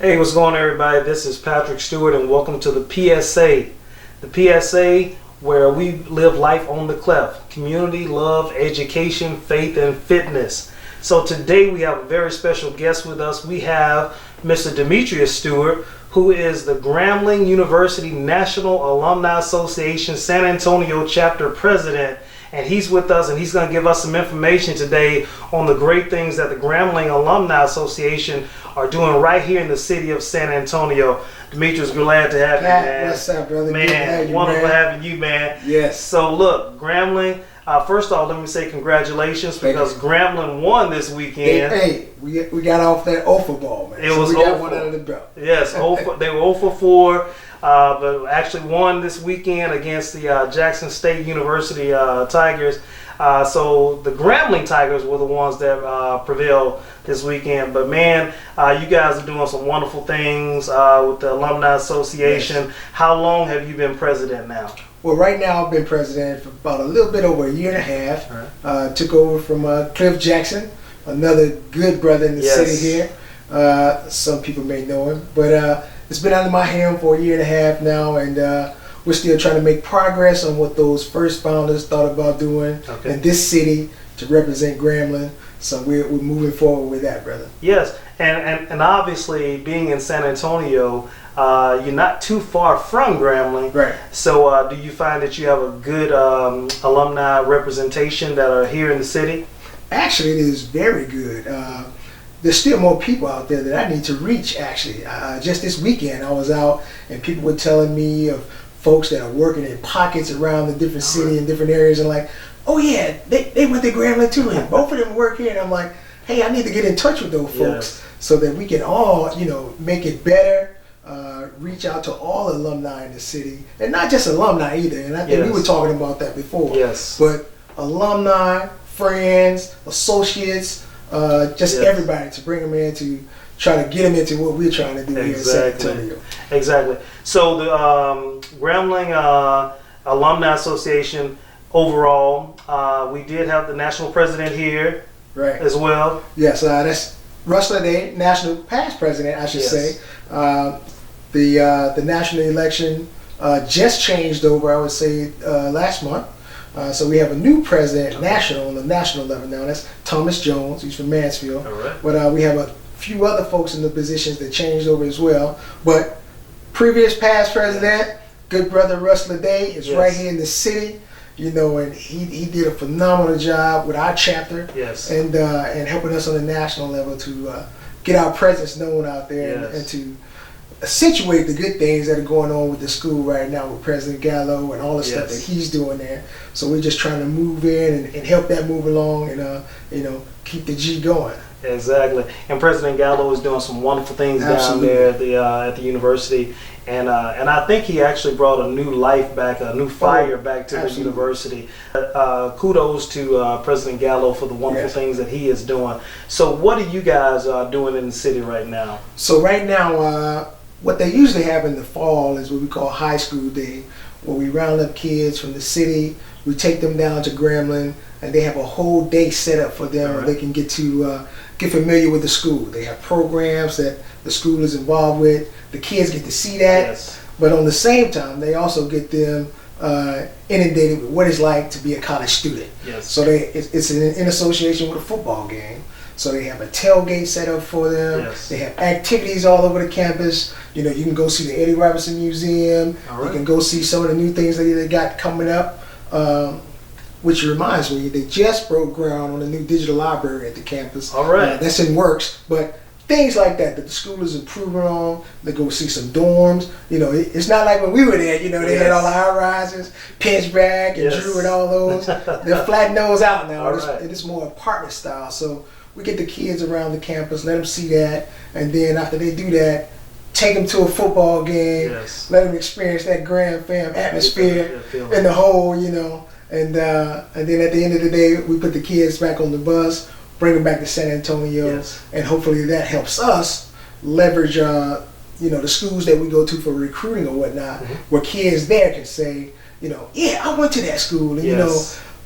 Hey, what's going on, everybody? This is Patrick Stewart, and welcome to the PSA. The PSA, where we live life on the c.l.e.f. Community, love, education, faith, and fitness. So today we have a very special guest with us. We have Mr. Demetrius Stewart, who is the Grambling University National Alumni Association San Antonio Chapter President. And he's with us, and he's going to give us some information today on the great things that the Grambling Alumni Association are doing right here in the city of San Antonio. Demetrius, glad to have you, man. What's up, brother? Man, wonderful having you, man. Yes. So look, Grambling, first off, let me say congratulations because Grambling won this weekend. Hey, we got off that offer ball, man. It was we got one out of the belt. Yes, they were 0 for 4. But actually won this weekend against the Jackson State University Tigers. So the Grambling Tigers were the ones that prevailed this weekend. But man, you guys are doing some wonderful things with the Alumni Association. Yes. How long have you been president now? Well, right now I've been president for about a little bit over a year and a half. Right. Took over from Cliff Jackson, another good brother in the city here. Some people may know him, but it's been under my hand for a year and a half now, and we're still trying to make progress on what those first founders thought about doing in this city to represent Grambling. So we're moving forward with that, brother. Yes, and obviously being in San Antonio, you're not too far from Grambling. Right. So do you find that you have a good alumni representation that are here in the city? Actually, it is very good. There's still more people out there that I need to reach, actually. Just this weekend, I was out and people were telling me of folks that are working in pockets around the different city and different areas, and like, oh yeah, they went to Grambling too, and both of them work here. And I'm like, hey, I need to get in touch with those folks so that we can all, make it better, reach out to all alumni in the city, and not just alumni either. And I think we were talking about that before. Yes. But alumni, friends, associates, everybody, to bring them in to try to get them into what we're trying to do here in San Antonio. Exactly. So the Grambling Alumni Association overall, we did have the national president here as well. Yes, that's Russell Day, national past president, I should say. The national election just changed over, I would say, last month. So we have a new president on the national level now. That's Thomas Jones. He's from Mansfield. All right. But we have a few other folks in the positions that changed over as well. But previous past president, good brother Russell Day, is right here in the city. And he did a phenomenal job with our chapter. Yes. And helping us on the national level to get our presence known out there and to accentuate the good things that are going on with the school right now with President Gallo and all the stuff that he's doing there. So we're just trying to move in and help that move along and keep the G going. Exactly. And President Gallo is doing some wonderful things down there at the university. And I think he actually brought a new life back, a new fire back to the university. Kudos to President Gallo for the wonderful things that he is doing. So what are you guys doing in the city right now? So right now, what they usually have in the fall is what we call High School Day, where we round up kids from the city, we take them down to Grambling, and they have a whole day set up for them where they can get to get familiar with the school. They have programs that the school is involved with. The kids get to see that, but on the same time, they also get them inundated with what it's like to be a college student. Yes. So it's in association with a football game. So they have a tailgate set up for them. Yes. They have activities all over the campus. You can go see the Eddie Robinson Museum. You can go see some of the new things that they got coming up. Which reminds me, they just broke ground on a new digital library at the campus. All right. That's in works. But things like that the school is improving on. They go see some dorms. It's not like when we were there. They had all the high rises, Pinchback and Drew and all those. They're flattening those out now. It's more apartment style. So we get the kids around the campus, let them see that, and then after they do that, take them to a football game, let them experience that Grand Fam atmosphere in the whole, and then at the end of the day, we put the kids back on the bus, bring them back to San Antonio, and hopefully that helps us leverage, the schools that we go to for recruiting or whatnot, where kids there can say, yeah, I went to that school, and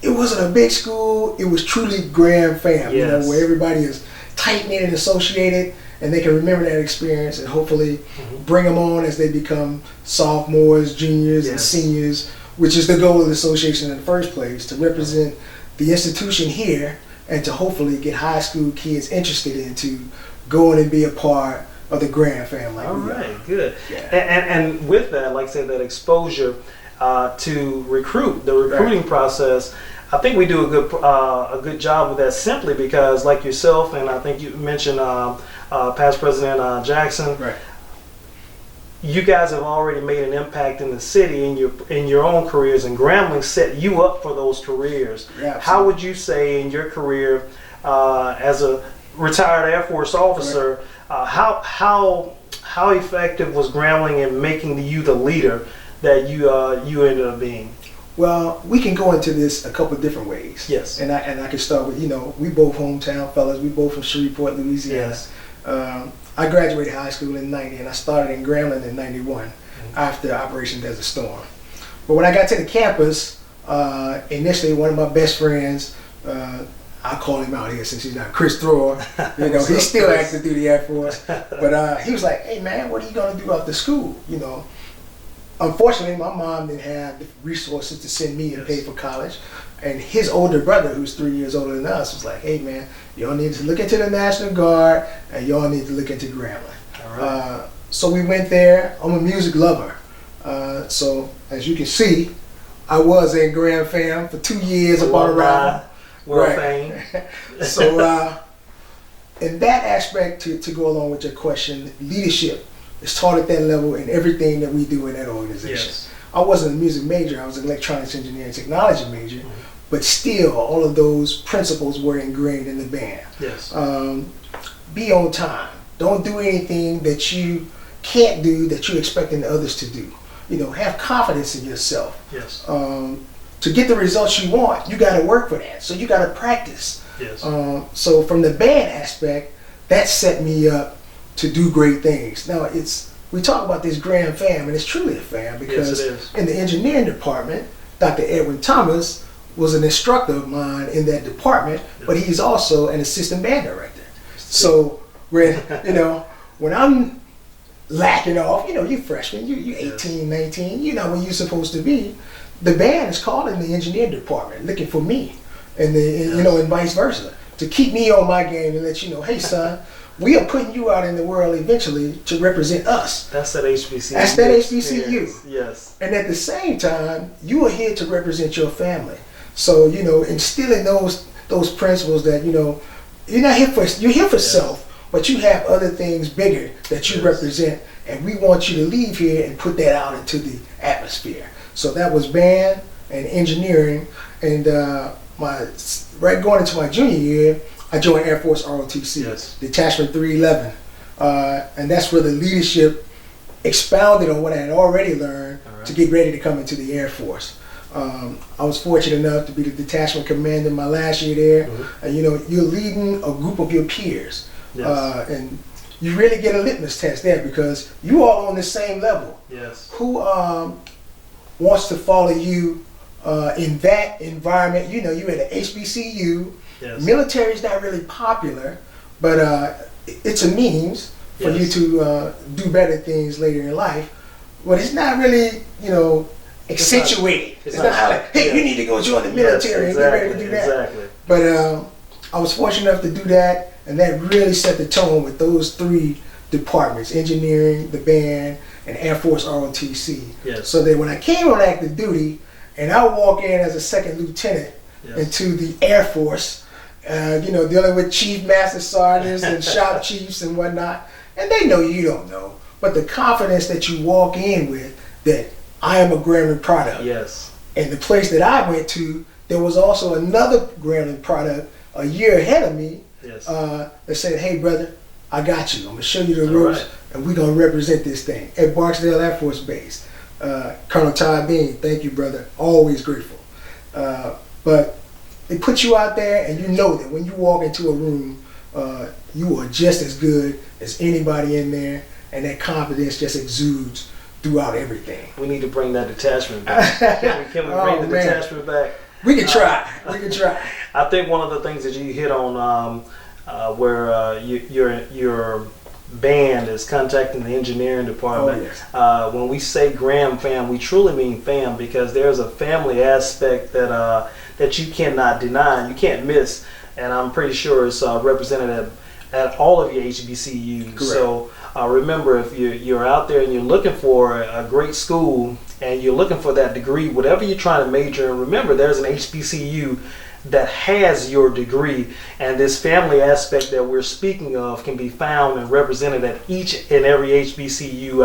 it wasn't a big school, it was truly Grand Fam, where everybody is tight-knit and associated, and they can remember that experience and hopefully bring them on as they become sophomores, juniors, and seniors, which is the goal of the association in the first place, to represent the institution here and to hopefully get high school kids interested into going and be a part of the Graham family. All right, good. Yeah. And with that, like I said, that exposure to the recruiting process, I think we do a good job with that, simply because, like yourself, and I think you mentioned past President Jackson, you guys have already made an impact in the city in your own careers, and Grambling set you up for those careers. Yeah, how would you say in your career as a retired Air Force officer, how effective was Grambling in making you the leader that you ended up being? Well, we can go into this a couple of different ways. Yes. And I can start with, we both hometown fellas. We both from Shreveport, Louisiana. Yes. I graduated high school in '90, and I started in Grambling in '91 after Operation Desert Storm. But when I got to the campus, initially one of my best friends, I call him out here since he's not, Chris Thrower, he's still active through the Air Force. But he was like, hey man, what are you going to do after school? Unfortunately, my mom didn't have the resources to send me and pay for college. And his older brother, who's 3 years older than us, was like, hey man, y'all need to look into the National Guard and y'all need to look into Grambling. All right. So we went there. I'm a music lover. So as you can see, I was in Graham fam for 2 years upon arrival. World fame. So in that aspect, to go along with your question, leadership is taught at that level in everything that we do in that organization. Yes. I wasn't a music major, I was an electronics engineering technology major, but still all of those principles were ingrained in the band. Yes. Be on time. Don't do anything that you can't do that you're expecting others to do. Have confidence in yourself. Yes. To get the results you want, you got to work for that. So you got to practice. Yes. So from the band aspect, that set me up to do great things. Now we talk about this Graham fam, and it's truly a fam because in the engineering department, Dr. Edwin Thomas was an instructor of mine in that department, but he's also an assistant band director. So when I'm lacking off, you freshman, you 18, 19, you're not where you're supposed to be. The band is calling the engineering department looking for me, and and vice versa, to keep me on my game and let you know, hey son, we are putting you out in the world eventually to represent us. That's that HBCU. That's that HBCU. Yes. And at the same time, you are here to represent your family. So instilling those principles that you're not here for self, but you have other things bigger that you represent, and we want you to leave here and put that out into the atmosphere. So that was band and engineering, and going into my junior year, I joined Air Force ROTC, Detachment 311, and that's where the leadership expounded on what I had already learned to get ready to come into the Air Force. I was fortunate enough to be the detachment commander my last year there, and you're leading a group of your peers, and you really get a litmus test there because you all on the same level. Yes. Who wants to follow you in that environment? You're at an HBCU. Yes. Military is not really popular, but it's a means for you to do better things later in life. But it's not really, accentuated. It's not like, hey, you need to go join the military and get ready to do that. Exactly. But I was fortunate enough to do that, and that really set the tone with those three departments: engineering, the band, and Air Force ROTC. Yes. So that when I came on active duty, and I walk in as a second lieutenant into the Air Force, dealing with chief master sergeants and shop chiefs and whatnot, and they know you don't know, but the confidence that you walk in with, that I am a Grambling product. Yes. And the place that I went to, there was also another Grambling product a year ahead of me. Yes. That said, hey brother, I got you. I'm gonna show you the ropes, and we're gonna represent this thing at Barksdale Air Force Base. Colonel Ty Bean, thank you, brother. Always grateful. But they put you out there, and you know that when you walk into a room, you are just as good as anybody in there, and that confidence just exudes throughout everything. We need to bring that detachment back. Can we bring the detachment back? We can try. We can try. I think one of the things that you hit on, where you're band is contacting the engineering department. Oh, yes. When we say Graham fam, we truly mean fam, because there's a family aspect that you cannot deny, you can't miss, and I'm pretty sure it's represented at all of your HBCUs. Correct. So remember, if you're out there and you're looking for a great school and you're looking for that degree, whatever you're trying to major in, remember there's an HBCU that has your degree, and this family aspect that we're speaking of can be found and represented at each and every HBCU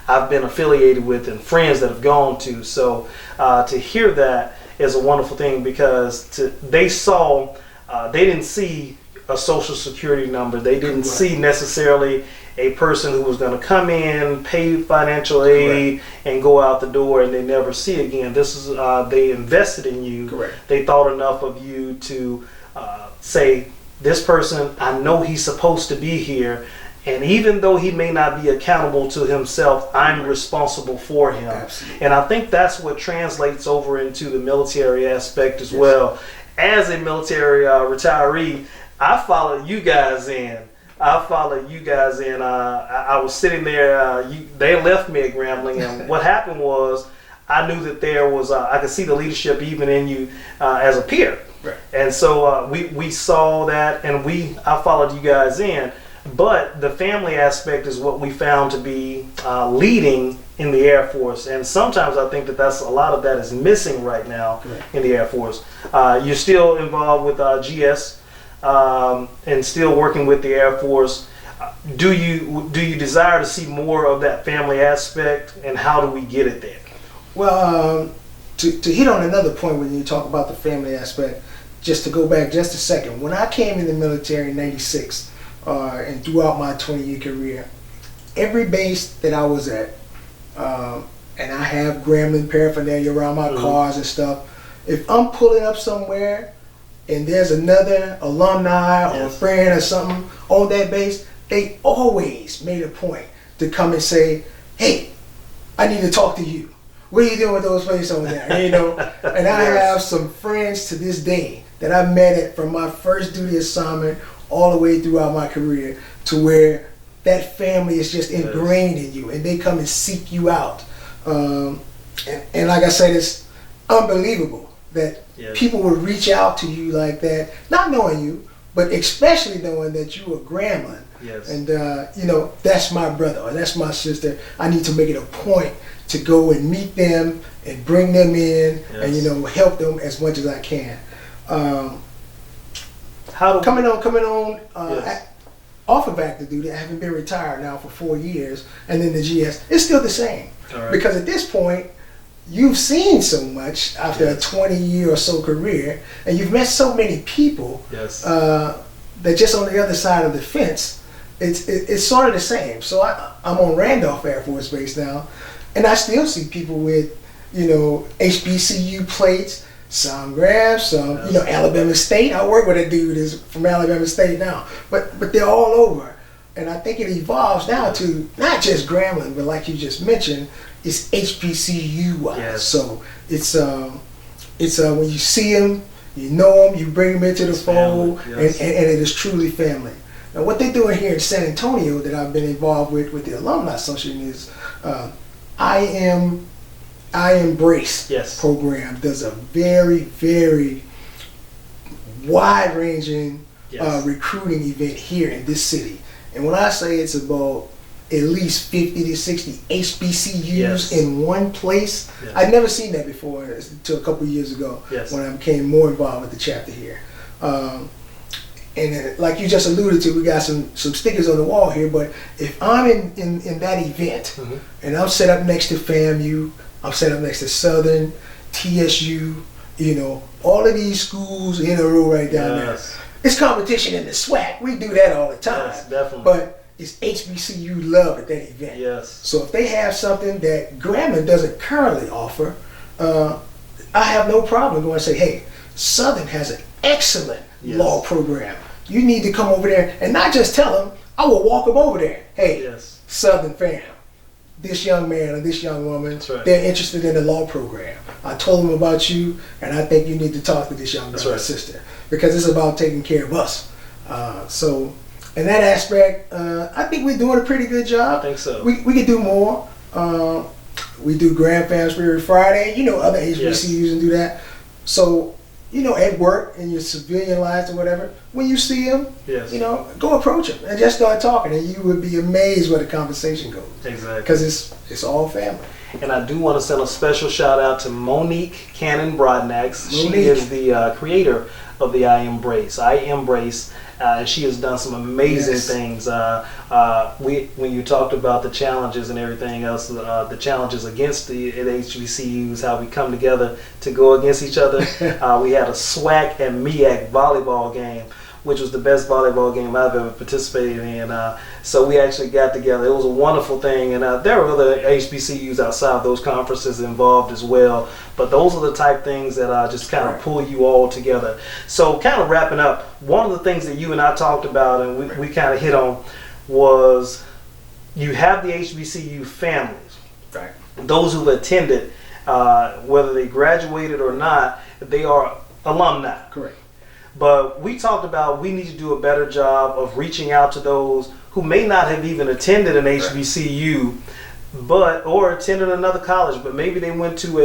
I've been affiliated with and friends that have gone to. So to hear that is a wonderful thing, because they didn't see a social security number, they didn't see necessarily a person who was going to come in, pay financial aid, and go out the door, and they never see again. This is they invested in you. Correct. They thought enough of you to say, this person, I know he's supposed to be here, and even though he may not be accountable to himself, I'm responsible for him. Absolutely. And I think that's what translates over into the military aspect as well. As a military retiree, I followed you guys in. I was sitting there. They left me at Grambling, and what happened was, I knew that there was. I could see the leadership even in you as a peer, Right. and so we saw that, and I followed you guys in. But the family aspect is what we found to be leading in the Air Force, and sometimes I think that's a lot of that is missing right now in the Air Force. You're still involved with GS. And still working with the Air Force. Do you desire to see more of that family aspect, and how do we get it there? Well, to hit on another point when you talk about the family aspect, just to go back just a second. When I came in the military in '96, and throughout my 20-year career, every base that I was at, and I have Grambling paraphernalia around my cars and stuff, if I'm pulling up somewhere and there's another alumni or a friend or something on that base, they always made a point to come and say, hey, I need to talk to you. What are you doing with those places over there? You know, and I have some friends to this day that I met from my first duty assignment all the way throughout my career, to where that family is just ingrained in you, and they come and seek you out. And like I said, it's unbelievable that people would reach out to you like that, not knowing you, but especially knowing that you were Grambling. Yes. And you know, that's my brother or that's my sister. I need to make it a point to go and meet them and bring them in and, you know, help them as much as I can. Coming on off of active duty, I haven't been retired now for 4 years, and then the GS, it's still the same. Because at this point, you've seen so much after a 20-year or so career, and you've met so many people that just on the other side of the fence, it's sort of the same. So I'm on Randolph Air Force Base now, and I still see people with, you know, HBCU plates, some Grabs, some, you know, Alabama State. I work with a dude who's from Alabama State now, but they're all over. And I think it evolves now to not just Grambling, but like you just mentioned, it's HBCU-wise. So it's when you see them, you know them, you bring them into the fold, and it is truly family. Now, what they're doing here in San Antonio that I've been involved with the Alumni Association is I Embrace program does a very, very wide-ranging recruiting event here in this city. And when I say it's about at least 50 to 60 HBCUs in one place, I'd never seen that before until a couple years ago when I became more involved with the chapter here. And like you just alluded to, we got some stickers on the wall here, but if I'm in that event and I'm set up next to FAMU, I'm set up next to Southern, TSU, you know, all of these schools in a row right down there. It's competition in the SWAC. We do that all the time. Definitely. But it's HBCU love at that event. So if they have something that Grambling doesn't currently offer, I have no problem going and say, hey, Southern has an excellent law program. You need to come over there, and not just tell them, I will walk them over there. Hey, Southern fam, this young man or this young woman, they're interested in the law program. I told them about you, and I think you need to talk to this young brother or sister, because it's about taking care of us. So in that aspect, I think we're doing a pretty good job. I think so. We could do more. We do Grand Fam Spirit Friday. Other HBCUs do that. So, at work in your civilian lives or whatever, when you see them, go approach them and just start talking, and you would be amazed where the conversation goes. Exactly. Because it's all family. And I do want to send a special shout out to Monique Cannon Brodnax. She is the creator of the I Embrace. She has done some amazing things. When you talked about the challenges and everything else, the challenges against the HBCUs, how we come together to go against each other. We had a SWAC and MEAC volleyball game, which was the best volleyball game I've ever participated in. So we actually got together. It was a wonderful thing, and there were other HBCUs outside of those conferences involved as well. But those are the type things that just kind of pull you all together. So kind of wrapping up, one of the things that you and I talked about and we kind of hit on was you have the HBCU families. Right. Those who've attended, whether they graduated or not, they are alumni. Correct. But we talked about we need to do a better job of reaching out to those who may not have even attended an HBCU, or attended another college, but maybe they went to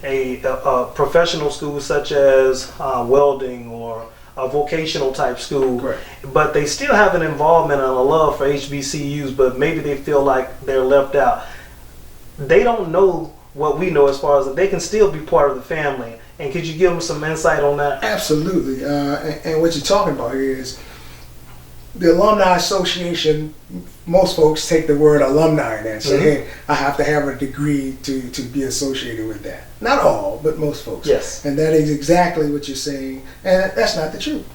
a professional school such as welding or a vocational type school. Correct. But they still have an involvement and a love for HBCUs, but maybe they feel like they're left out. They don't know what we know as far as that they can still be part of the family. And could you give them some insight on that? Absolutely. And what you're talking about here is the Alumni Association. Most folks take the word alumni and say, hey, I have to have a degree to be associated with that. Not all, but most folks. Yes. And that is exactly what you're saying. And that's not the truth.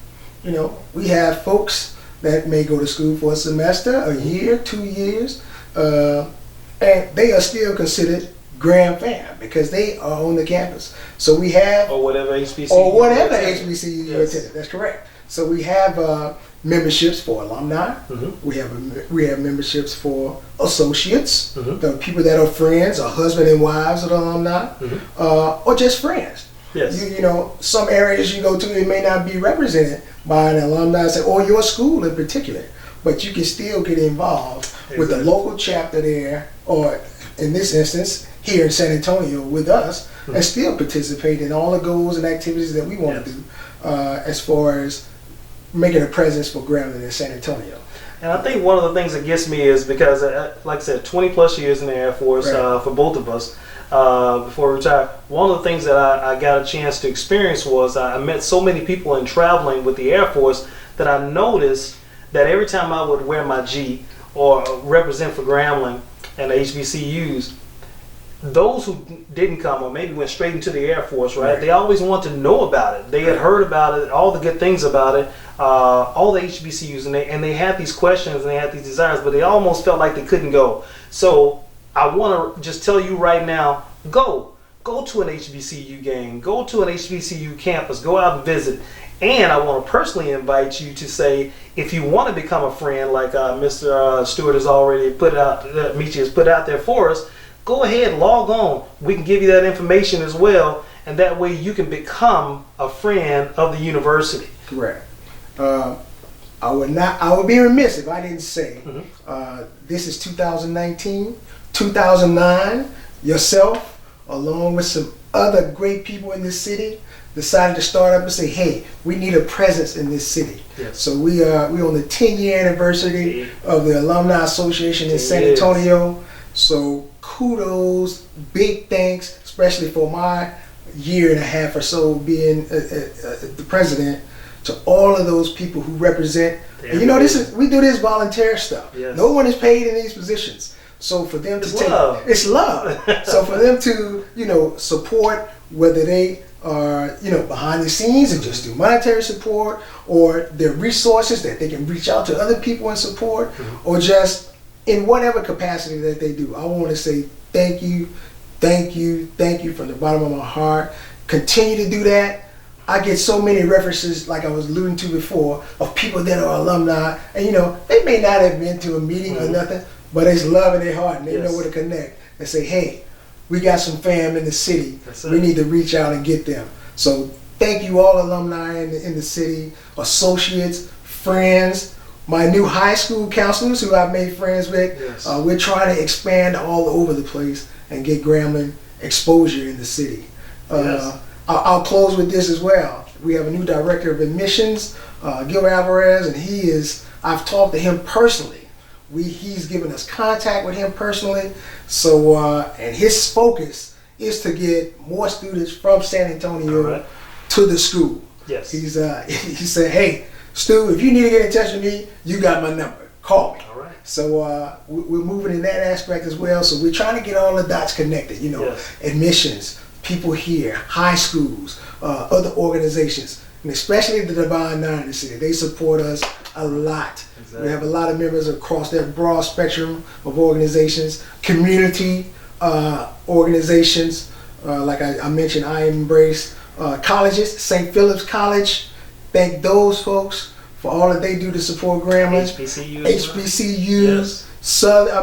We have folks that may go to school for a semester, a year, 2 years, and they are still considered Grand Fam because they are on the campus. So we have or whatever HBCU you attended. That's correct. So we have memberships for alumni. We have memberships for associates, the people that are friends or husband and wives of the alumni, or just friends. Yes. Some areas you go to, it may not be represented by an alumni or your school in particular, but you can still get involved with the local chapter there, or in this instance, here in San Antonio with us, and still participate in all the goals and activities that we want to do as far as making a presence for Grambling in San Antonio. And I think one of the things that gets me is because, like I said, 20 plus years in the Air Force for both of us before we retired. One of the things that I got a chance to experience was I met so many people in traveling with the Air Force that I noticed that every time I would wear my G or represent for Grambling and the HBCUs, those who didn't come or maybe went straight into the Air Force, right? They always want to know about it. They had heard about it, all the good things about it, all the HBCUs, and they had these questions and they had these desires, but they almost felt like they couldn't go. So I want to just tell you right now, go to an HBCU game, go to an HBCU campus, go out and visit. And I want to personally invite you to say, if you want to become a friend, like Mr. Stewart has already put out, Michi has put out there for us, go ahead, log on. We can give you that information as well, and that way you can become a friend of the university. Correct. I would be remiss if I didn't say this is 2019, 2009. Yourself, along with some other great people in this city, decided to start up and say, hey, we need a presence in this city. Yes. So we're on the 10-year anniversary of the Alumni Association in San Antonio. So kudos, big thanks, especially for my year and a half or so being the president, to all of those people who represent. And we do this volunteer stuff. Yes. No one is paid in these positions. So for them it's love. It's love. So for them to, support, whether they are, behind the scenes and just do monetary support, or their resources that they can reach out to other people and support, or just in whatever capacity that they do. I want to say thank you from the bottom of my heart. Continue to do that. I get so many references, like I was alluding to before, of people that are alumni, and they may not have been to a meeting or nothing, but it's love in their heart, and they know where to connect and say, hey, we got some fam in the city. We need to reach out and get them. So thank you all alumni in the city, associates, friends, my new high school counselors who I've made friends with. Yes. We're trying to expand all over the place and get Grambling exposure in the city. Yes. I'll close with this as well. We have a new director of admissions, Gil Alvarez, and I've talked to him personally. He's given us contact with him personally. So, and his focus is to get more students from San Antonio to the school. Yes. He said, hey, Stu, if you need to get in touch with me, you got my number. Call me. All right. So we're moving in that aspect as well. So we're trying to get all the dots connected, admissions, people here, high schools, other organizations, and especially the Divine Nine in the city. They support us a lot. Exactly. We have a lot of members across that broad spectrum of organizations, community organizations, like I mentioned, I Embrace, colleges, St. Philip's College. Thank those folks for all that they do to support Grambling. HBCUs. So, I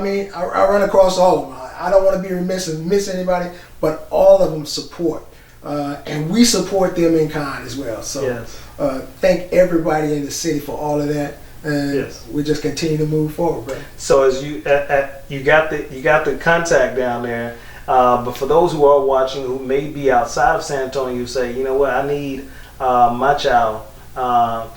run across all of them. I don't want to be remiss and miss anybody, but all of them support. And we support them in kind as well. So thank everybody in the city for all of that. And we just continue to move forward, bro. So as you got the contact down there, but for those who are watching who may be outside of San Antonio, you say, you know what, I need my child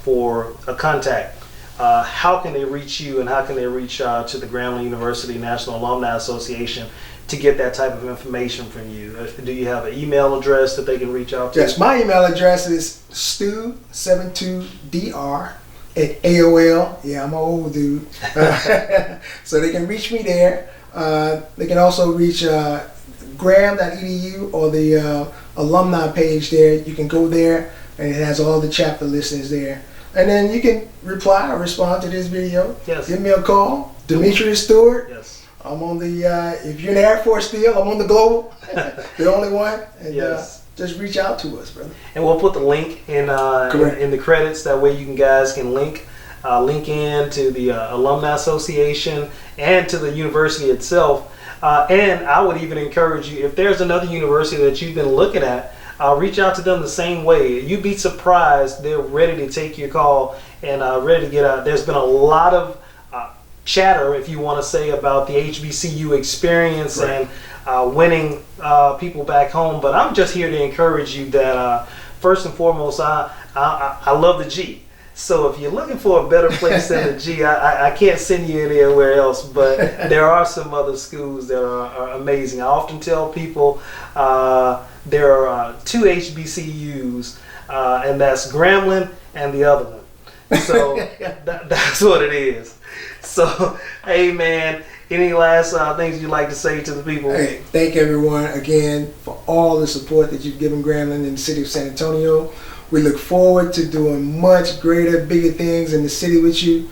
for a contact. How can they reach you, and how can they reach to the Grambling University National Alumni Association to get that type of information from you? Do you have an email address that they can reach out to? Yes, my email address is stu72dr@AOL. Yeah, I'm an old dude. So they can reach me there. They can also reach gram.edu or the alumni page there. You can go there, and it has all the chapter listings there. And then you can reply or respond to this video. Yes. Give me a call. Demetrius Stewart. Yes. I'm on the, if you're in the Air Force still, I'm on the Global. The only one. And just reach out to us, brother. And we'll put the link in the credits. That way you guys can link in to the Alumni Association and to the university itself. And I would even encourage you, if there's another university that you've been looking at, reach out to them the same way. You'd be surprised. They're ready to take your call and ready to get out. There's been a lot of chatter, if you want to say, about the HBCU experience and winning people back home. But I'm just here to encourage you that first and foremost, I love the G. So if you're looking for a better place than the G, I can't send you anywhere else, but there are some other schools that are amazing. I often tell people there are two HBCUs, and that's Grambling and the other one. So that's what it is. So, hey man, any last things you'd like to say to the people? Hey, thank everyone again for all the support that you've given Grambling in the city of San Antonio. We look forward to doing much greater, bigger things in the city with you.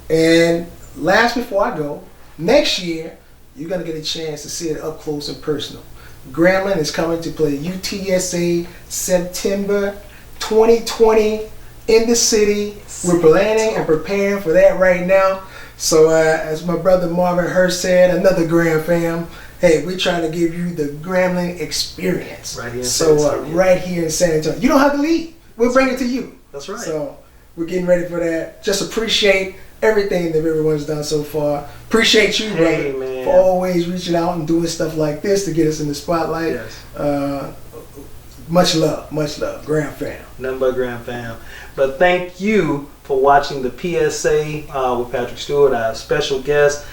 And last before I go, next year, you're going to get a chance to see it up close and personal. Grambling is coming to play UTSA September 2020 in the city. We're planning and preparing for that right now. So as my brother Marvin Hurst said, another Gram fam, hey, we're trying to give you the Grambling experience. Right here in San Antonio. Right here in San Antonio. You don't have to leave. We'll bring it to you. That's right. So we're getting ready for that. Just appreciate everything that everyone's done so far. Appreciate you, brother, man, for always reaching out and doing stuff like this to get us in the spotlight. Yes. Much love, Gram fam. Nothing but Gram fam. But thank you for watching the PSA with Patrick Stewart, our special guest,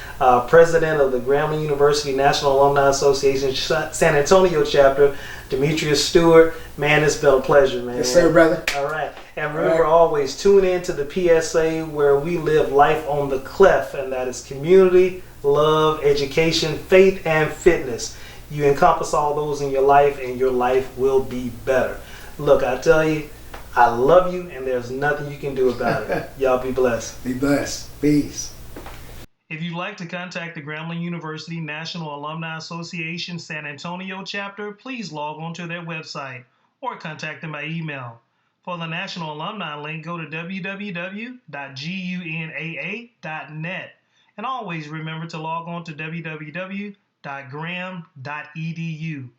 president of the Grambling University National Alumni Association San Antonio chapter, Demetrius Stewart. Man, it's been a pleasure, man. Yes, sir, brother. All right. And remember, always tune in to the PSA, where we live life on the c.l.e.f.f, and that is community, love, education, faith, and fitness. You encompass all those in your life, and your life will be better. Look, I tell you, I love you, and there's nothing you can do about it. Y'all be blessed. Be blessed. Peace. If you'd like to contact the Grambling University National Alumni Association San Antonio chapter, please log on to their website or contact them by email. For the National Alumni link, go to www.gunaa.net. And always remember to log on to www.gram.edu.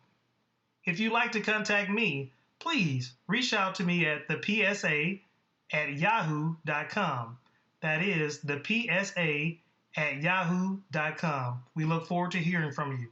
If you'd like to contact me, please reach out to me at the PSA@yahoo.com. That is the PSA at yahoo.com. We look forward to hearing from you.